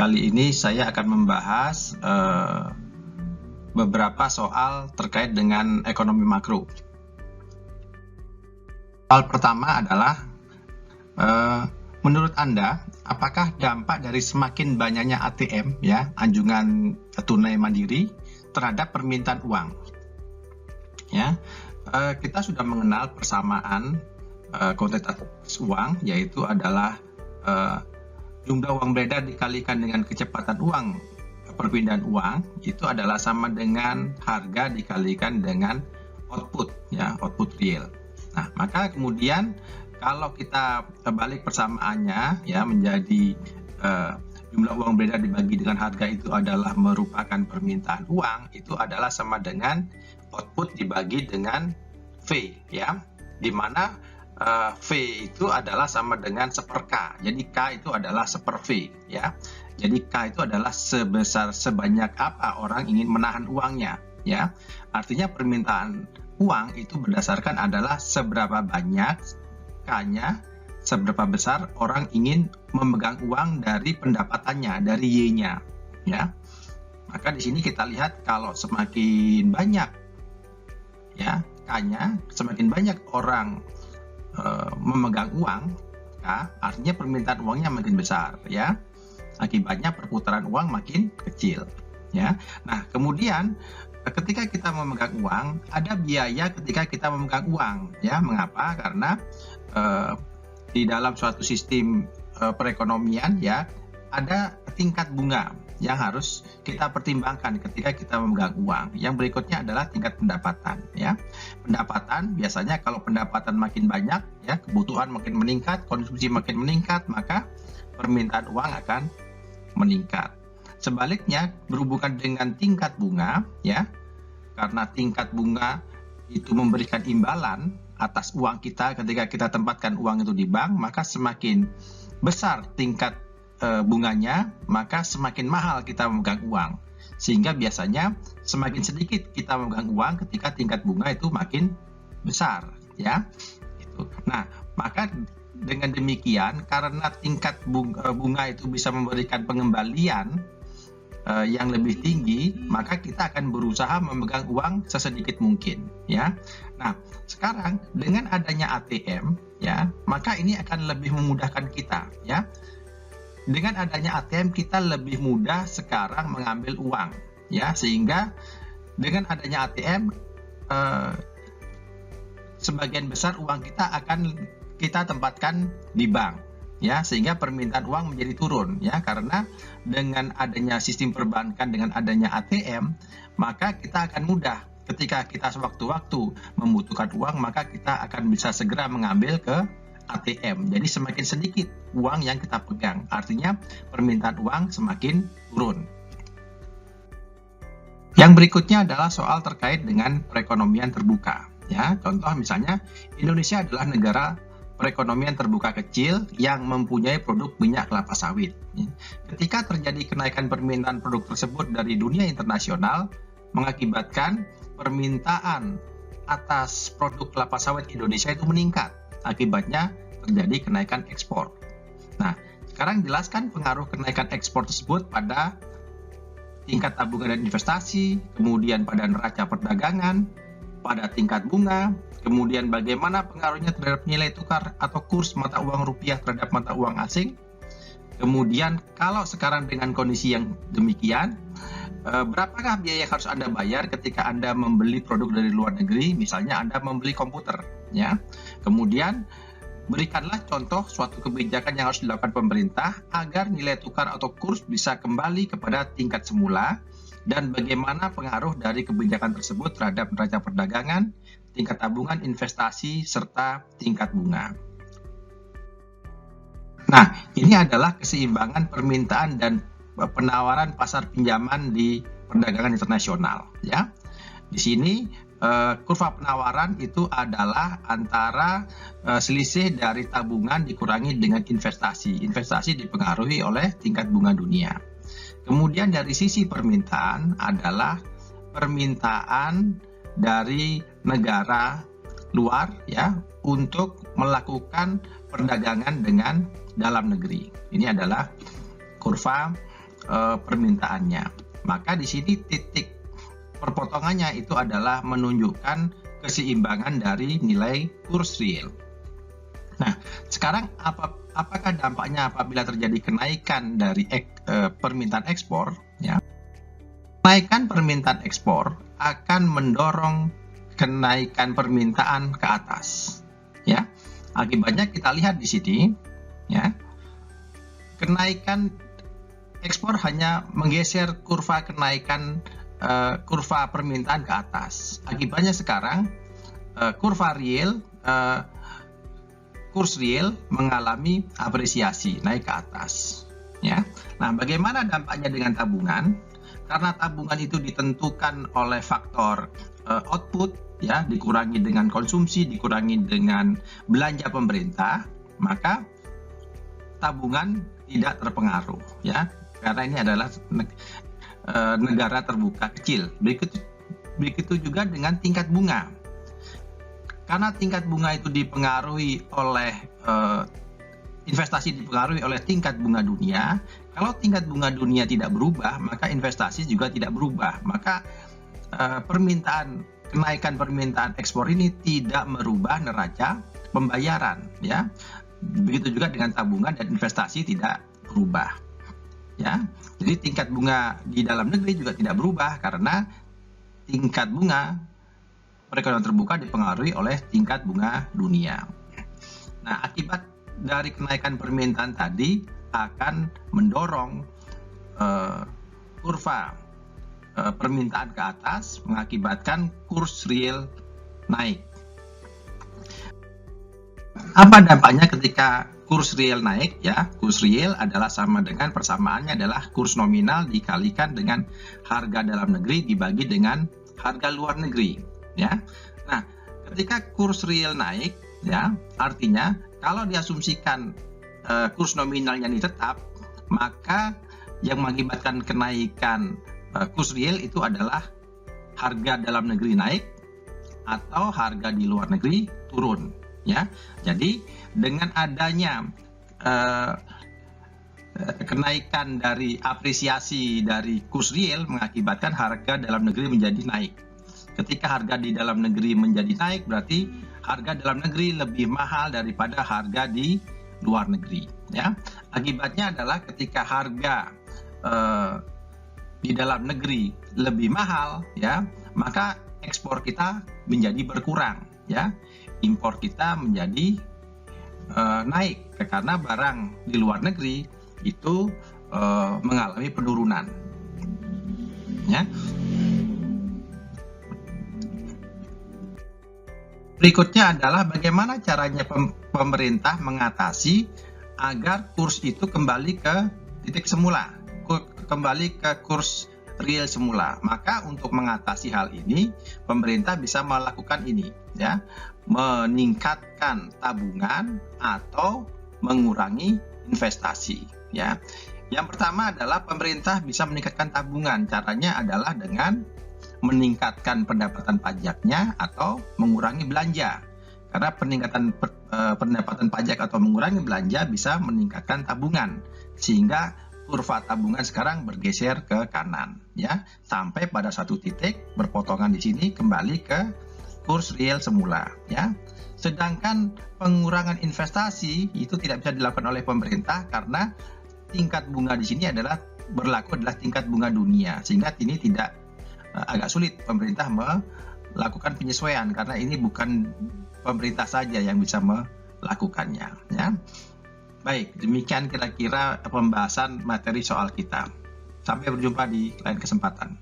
Kali ini saya akan membahas beberapa soal terkait dengan ekonomi makro. Soal pertama adalah, menurut Anda, apakah dampak dari semakin banyaknya ATM, ya, anjungan tunai mandiri, terhadap permintaan uang? Ya, kita sudah mengenal persamaan kuantitas uang, yaitu adalah jumlah uang beredar dikalikan dengan kecepatan uang, perpindahan uang, itu adalah sama dengan harga dikalikan dengan output, ya, output real. Nah, maka kemudian kalau kita balik persamaannya, ya, menjadi jumlah uang beredar dibagi dengan harga itu adalah merupakan permintaan uang, itu adalah sama dengan output dibagi dengan V, ya, di mana V itu adalah sama dengan 1/K. Jadi K itu adalah 1/V, ya. Jadi K itu adalah sebanyak apa orang ingin menahan uangnya, ya. Artinya permintaan uang itu berdasarkan adalah seberapa banyak K-nya, seberapa besar orang ingin memegang uang dari pendapatannya, dari Y-nya, ya. Maka di sini kita lihat kalau semakin banyak, ya, K-nya, semakin banyak orang memegang uang, ya, artinya permintaan uangnya makin besar, ya. Akibatnya perputaran uang makin kecil, ya. Nah, kemudian ketika kita memegang uang, ada biaya ketika kita memegang uang, ya. Mengapa? Karena di dalam suatu sistem perekonomian, ya, ada tingkat bunga yang harus kita pertimbangkan ketika kita memegang uang. Yang berikutnya adalah tingkat pendapatan, ya. Pendapatan biasanya kalau pendapatan makin banyak, ya, kebutuhan makin meningkat, konsumsi makin meningkat, maka permintaan uang akan meningkat. Sebaliknya berhubungan dengan tingkat bunga, ya, karena tingkat bunga itu memberikan imbalan atas uang kita ketika kita tempatkan uang itu di bank, maka semakin besar tingkat bunganya, maka semakin mahal kita memegang uang. Sehingga biasanya semakin sedikit kita memegang uang ketika tingkat bunga itu makin besar, ya. Gitu. Nah, maka dengan demikian, karena tingkat bunga itu bisa memberikan pengembalian yang lebih tinggi, maka kita akan berusaha memegang uang sesedikit mungkin, ya. Nah, sekarang dengan adanya ATM, ya, maka ini akan lebih memudahkan kita, ya. Dengan adanya ATM kita lebih mudah sekarang mengambil uang, ya, sehingga dengan adanya ATM sebagian besar uang kita akan kita tempatkan di bank, ya, sehingga permintaan uang menjadi turun, ya, karena dengan adanya sistem perbankan, dengan adanya ATM, maka kita akan mudah ketika kita sewaktu-waktu membutuhkan uang, maka kita akan bisa segera mengambil ke ATM. Jadi semakin sedikit uang yang kita pegang, artinya permintaan uang semakin turun. Yang berikutnya adalah soal terkait dengan perekonomian terbuka, ya. Contoh misalnya Indonesia adalah negara perekonomian terbuka kecil yang mempunyai produk minyak kelapa sawit. Ketika terjadi kenaikan permintaan produk tersebut dari dunia internasional, mengakibatkan permintaan atas produk kelapa sawit Indonesia itu meningkat. Akibatnya terjadi kenaikan ekspor. Nah, sekarang jelaskan pengaruh kenaikan ekspor tersebut pada tingkat tabungan dan investasi, kemudian pada neraca perdagangan, pada tingkat bunga, kemudian bagaimana pengaruhnya terhadap nilai tukar atau kurs mata uang rupiah terhadap mata uang asing. Kemudian kalau sekarang dengan kondisi yang demikian, berapakah biaya yang harus Anda bayar ketika Anda membeli produk dari luar negeri, misalnya Anda membeli komputer, ya. Kemudian berikanlah contoh suatu kebijakan yang harus dilakukan pemerintah agar nilai tukar atau kurs bisa kembali kepada tingkat semula, dan bagaimana pengaruh dari kebijakan tersebut terhadap neraca perdagangan, tingkat tabungan, investasi, serta tingkat bunga. Nah, ini adalah keseimbangan permintaan dan penawaran pasar pinjaman di perdagangan internasional, ya. Di sini kurva penawaran itu adalah antara selisih dari tabungan dikurangi dengan investasi. Investasi dipengaruhi oleh tingkat bunga dunia. Kemudian dari sisi permintaan adalah permintaan dari negara luar, ya, untuk melakukan perdagangan dengan dalam negeri. Ini adalah kurva permintaannya. Maka di sini titik perpotongannya itu adalah menunjukkan keseimbangan dari nilai kurs real. Nah, sekarang apakah dampaknya apabila terjadi kenaikan dari permintaan ekspor? Ya, kenaikan permintaan ekspor akan mendorong kenaikan permintaan ke atas. Ya, akibatnya kita lihat di sini, ya, kenaikan ekspor hanya menggeser kurva kenaikan kurva permintaan ke atas. Akibatnya sekarang kurva real, kurs real mengalami apresiasi naik ke atas. Ya, nah bagaimana dampaknya dengan tabungan? Karena tabungan itu ditentukan oleh faktor output, ya, dikurangi dengan konsumsi, dikurangi dengan belanja pemerintah, maka tabungan tidak terpengaruh, ya, karena ini adalah negara terbuka kecil. Begitu juga dengan tingkat bunga. Karena tingkat bunga itu dipengaruhi oleh investasi dipengaruhi oleh tingkat bunga dunia. Kalau tingkat bunga dunia tidak berubah, maka investasi juga tidak berubah. Maka kenaikan permintaan ekspor ini tidak merubah neraca pembayaran, ya. Begitu juga dengan tabungan dan investasi tidak berubah. Ya, jadi tingkat bunga di dalam negeri juga tidak berubah karena tingkat bunga perekonomian terbuka dipengaruhi oleh tingkat bunga dunia. Nah, akibat dari kenaikan permintaan tadi akan mendorong kurva permintaan ke atas, mengakibatkan kurs real naik. Apa dampaknya ketika kurs real naik? Ya, kurs real adalah sama dengan persamaannya adalah kurs nominal dikalikan dengan harga dalam negeri dibagi dengan harga luar negeri, ya. Nah, ketika kurs real naik, ya, artinya kalau diasumsikan kurs nominalnya ini tetap, maka yang mengakibatkan kenaikan kurs real itu adalah harga dalam negeri naik atau harga di luar negeri turun, ya. Jadi dengan adanya kenaikan dari apresiasi dari kurs real mengakibatkan harga dalam negeri menjadi naik. Ketika harga di dalam negeri menjadi naik, berarti harga dalam negeri lebih mahal daripada harga di luar negeri, ya. Akibatnya adalah ketika harga di dalam negeri lebih mahal, ya, maka ekspor kita menjadi berkurang, ya. Impor kita menjadi naik karena barang di luar negeri itu mengalami penurunan, ya. Berikutnya adalah bagaimana caranya pemerintah mengatasi agar kurs itu kembali ke titik semula, kembali ke kurs real semula. Maka untuk mengatasi hal ini, pemerintah bisa melakukan ini, ya, meningkatkan tabungan atau mengurangi investasi, ya. Yang pertama adalah pemerintah bisa meningkatkan tabungan. Caranya adalah dengan meningkatkan pendapatan pajaknya atau mengurangi belanja. Karena peningkatan pendapatan pajak atau mengurangi belanja bisa meningkatkan tabungan, sehingga kurva tabungan sekarang bergeser ke kanan, ya, sampai pada satu titik berpotongan di sini kembali ke kurs real semula, ya. Sedangkan pengurangan investasi itu tidak bisa dilakukan oleh pemerintah karena tingkat bunga di sini adalah tingkat bunga dunia, sehingga ini tidak agak sulit pemerintah melakukan penyesuaian karena ini bukan pemerintah saja yang bisa melakukannya, ya. Baik, demikian kira-kira pembahasan materi soal kita. Sampai berjumpa di lain kesempatan.